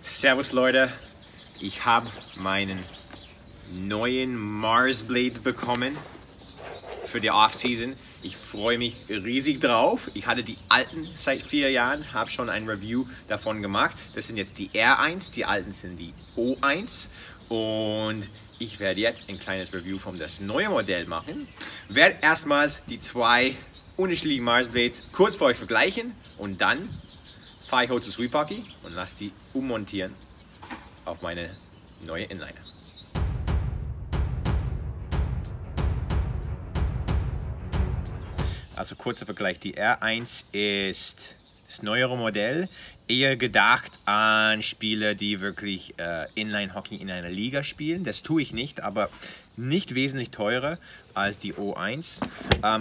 Servus Leute, ich habe meinen neuen Mars Blades bekommen für die Off-Season. Ich freue mich riesig drauf. Ich hatte die alten seit 4 Jahren, habe schon ein Review davon gemacht. Das sind jetzt die R1, die alten sind die O1 und ich werde jetzt ein kleines Review von das neue Modell machen. Werde erstmals die zwei unterschiedlichen Mars Blades kurz für euch vergleichen und dann fahre ich hoch zu Sweet Pocky und lasse die ummontieren auf meine neue Inliner. Also kurzer Vergleich, die R1 ist das neuere Modell, eher gedacht an Spieler, die wirklich Inline-Hockey in einer Liga spielen. Das tue ich nicht, aber nicht wesentlich teurer als die O1.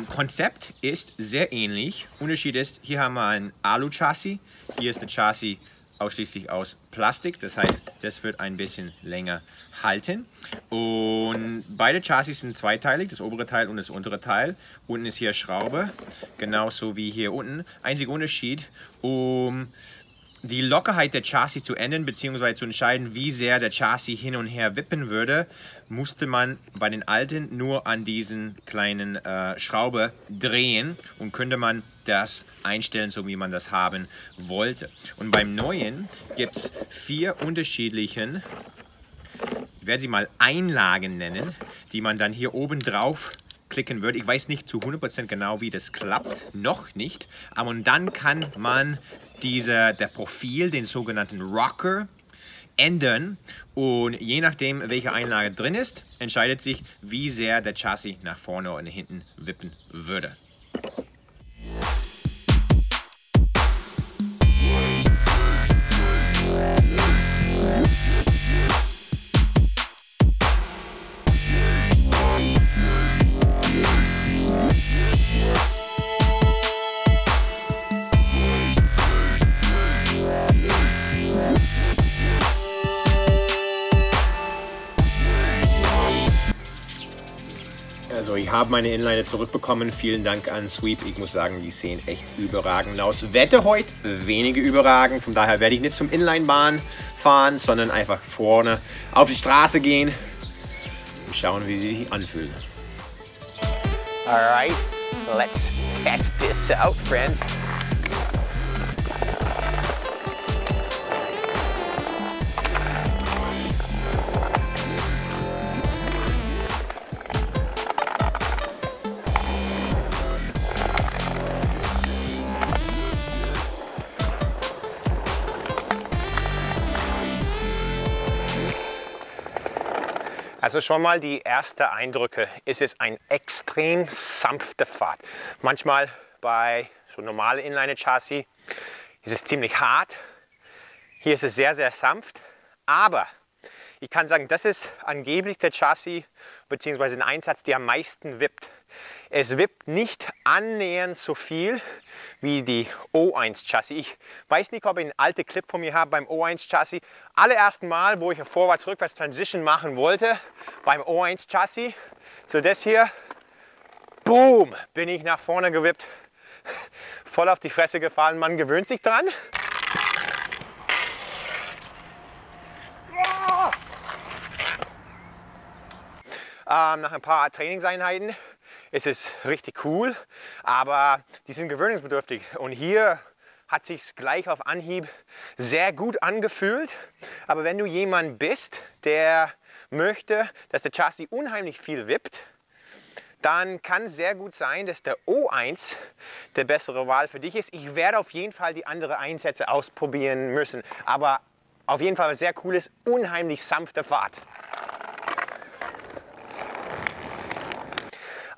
Konzept ist sehr ähnlich. Unterschied ist, hier haben wir ein Alu-Chassis, hier ist das Chassis ausschließlich aus Plastik, das heißt, das wird ein bisschen länger halten. Und beide Chassis sind zweiteilig, das obere Teil und das untere Teil. Unten ist hier Schraube, genauso wie hier unten. Einziger Unterschied, um die Lockerheit der Chassis zu ändern bzw. zu entscheiden, wie sehr der Chassis hin und her wippen würde, musste man bei den alten nur an diesen kleinen Schraube drehen und könnte man das einstellen, so wie man das haben wollte. Und beim neuen gibt es 4 unterschiedlichen, ich werde sie mal Einlagen nennen, die man dann hier oben drauf klicken würde. Ich weiß nicht zu 100% genau, wie das klappt, noch nicht. Aber und dann kann man der Profil, den sogenannten Rocker, ändern. Und je nachdem, welche Einlage drin ist, entscheidet sich, wie sehr der Chassis nach vorne oder hinten wippen würde. Also ich habe meine Inliner zurückbekommen, vielen Dank an Sweep. Ich muss sagen, die sehen echt überragend aus. Wetter heute weniger überragend, von daher werde ich nicht zum Inlinebahn fahren, sondern einfach vorne auf die Straße gehen und schauen, wie sie sich anfühlen. Alright, let's test this out, friends. Also schon mal die ersten Eindrücke, ist es ein extrem sanfte Fahrt. Manchmal bei so normalen Inliner-Chassis ist es ziemlich hart. Hier ist es sehr, sehr sanft. Aber ich kann sagen, das ist angeblich der Chassis bzw. ein Einsatz, der am meisten wippt. Es wippt nicht annähernd so viel wie die O1 Chassis. Ich weiß nicht, ob ich einen alten Clip von mir habe beim O1 Chassis. Allerersten Mal, wo ich eine Vorwärts-Rückwärts Transition machen wollte, beim O1 Chassis, so das hier, boom, bin ich nach vorne gewippt, voll auf die Fresse gefallen. Man gewöhnt sich dran. Nach ein paar Trainingseinheiten ist es richtig cool, aber die sind gewöhnungsbedürftig. Und hier hat sich gleich auf Anhieb sehr gut angefühlt. Aber wenn du jemand bist, der möchte, dass der Chassis unheimlich viel wippt, dann kann sehr gut sein, dass der O1 der bessere Wahl für dich ist. Ich werde auf jeden Fall die anderen Einsätze ausprobieren müssen. Aber auf jeden Fall was sehr cooles, unheimlich sanfte Fahrt.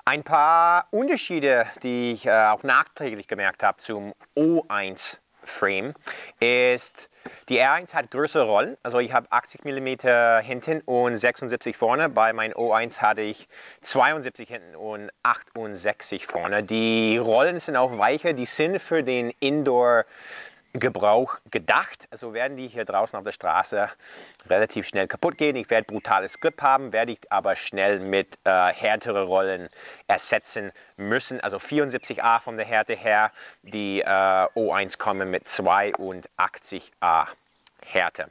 Ein paar Unterschiede, die ich auch nachträglich gemerkt habe zum O1 Frame, ist, die R1 hat größere Rollen. Also ich habe 80 mm hinten und 76 vorne. Bei meinem O1 hatte ich 72 hinten und 68 vorne. Die Rollen sind auch weicher, die sind für den Indoor Gebrauch gedacht. Also werden die hier draußen auf der Straße relativ schnell kaputt gehen. Ich werde brutales Grip haben, werde ich aber schnell mit härtere Rollen ersetzen müssen. Also 74A von der Härte her. Die O1 kommen mit 82A härter.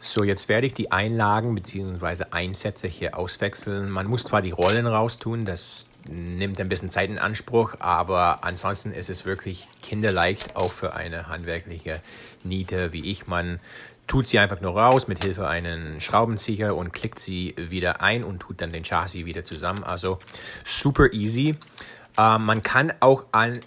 So, jetzt werde ich die Einlagen bzw. Einsätze hier auswechseln. Man muss zwar die Rollen raustun, das nimmt ein bisschen Zeit in Anspruch, aber ansonsten ist es wirklich kinderleicht, auch für eine handwerkliche Niete wie ich. Man tut sie einfach nur raus mit Hilfe einen Schraubenzieher und klickt sie wieder ein und tut dann den Chassis wieder zusammen. Also super easy. Man kann auch an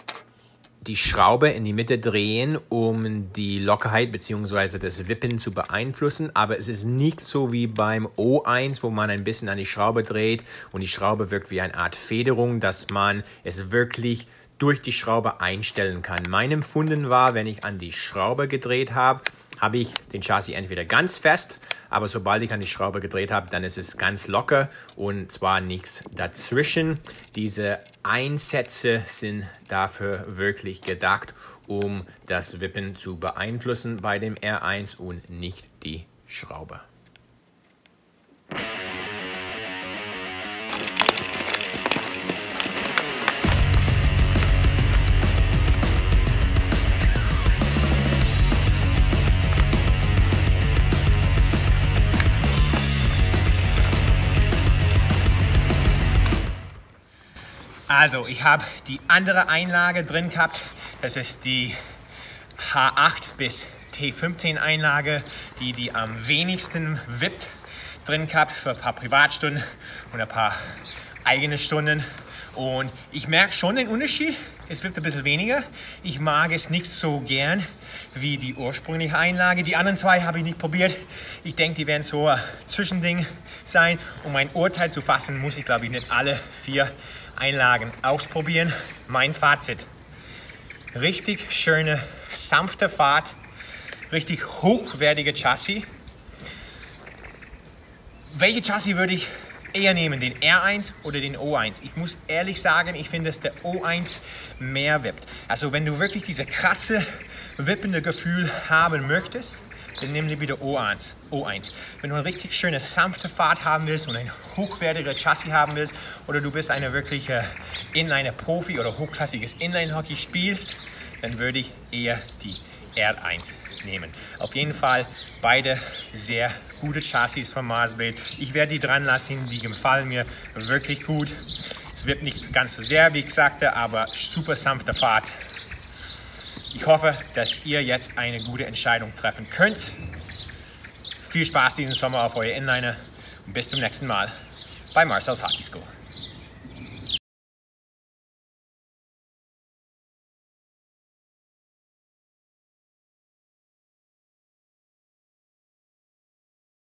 die Schraube in die Mitte drehen, um die Lockerheit bzw. das Wippen zu beeinflussen. Aber es ist nicht so wie beim O1, wo man ein bisschen an die Schraube dreht und die Schraube wirkt wie eine Art Federung, dass man es wirklich durch die Schraube einstellen kann. Mein Empfinden war, wenn ich an die Schraube gedreht habe, habe ich den Chassis entweder ganz fest, aber sobald ich an die Schraube gedreht habe, dann ist es ganz locker und zwar nichts dazwischen. Diese Einsätze sind dafür wirklich gedacht, um das Wippen zu beeinflussen bei dem R1 und nicht die Schraube. Also, ich habe die andere Einlage drin gehabt. Das ist die H8 bis T15 Einlage, die am wenigsten wippt, drin gehabt für ein paar Privatstunden und ein paar eigene Stunden. Und ich merke schon den Unterschied. Es wippt ein bisschen weniger. Ich mag es nicht so gern wie die ursprüngliche Einlage. Die anderen zwei habe ich nicht probiert. Ich denke, die werden so ein Zwischending sein. Um ein Urteil zu fassen, muss ich, glaube ich, nicht alle 4 Einlagen ausprobieren. Mein Fazit: richtig schöne, sanfte Fahrt, richtig hochwertige Chassis. Welche Chassis würde ich eher nehmen, den R1 oder den O1? Ich muss ehrlich sagen, ich finde, dass der O1 mehr wippt. Also wenn du wirklich diese krasse, wippende Gefühl haben möchtest, dann nimm dir wieder O1. Wenn du eine richtig schöne, sanfte Fahrt haben willst und ein hochwertiges Chassis haben willst oder du bist eine wirkliche Inliner-Profi oder hochklassiges Inline-Hockey spielst, dann würde ich eher die R1 nehmen. Auf jeden Fall beide sehr gute Chassis von Marsbild. Ich werde die dran lassen, die gefallen mir wirklich gut. Es wird nicht ganz so sehr, wie ich sagte, aber super sanfte Fahrt. Ich hoffe, dass ihr jetzt eine gute Entscheidung treffen könnt. Viel Spaß diesen Sommer auf euer Inliner und bis zum nächsten Mal bei Marcel's Hockey School.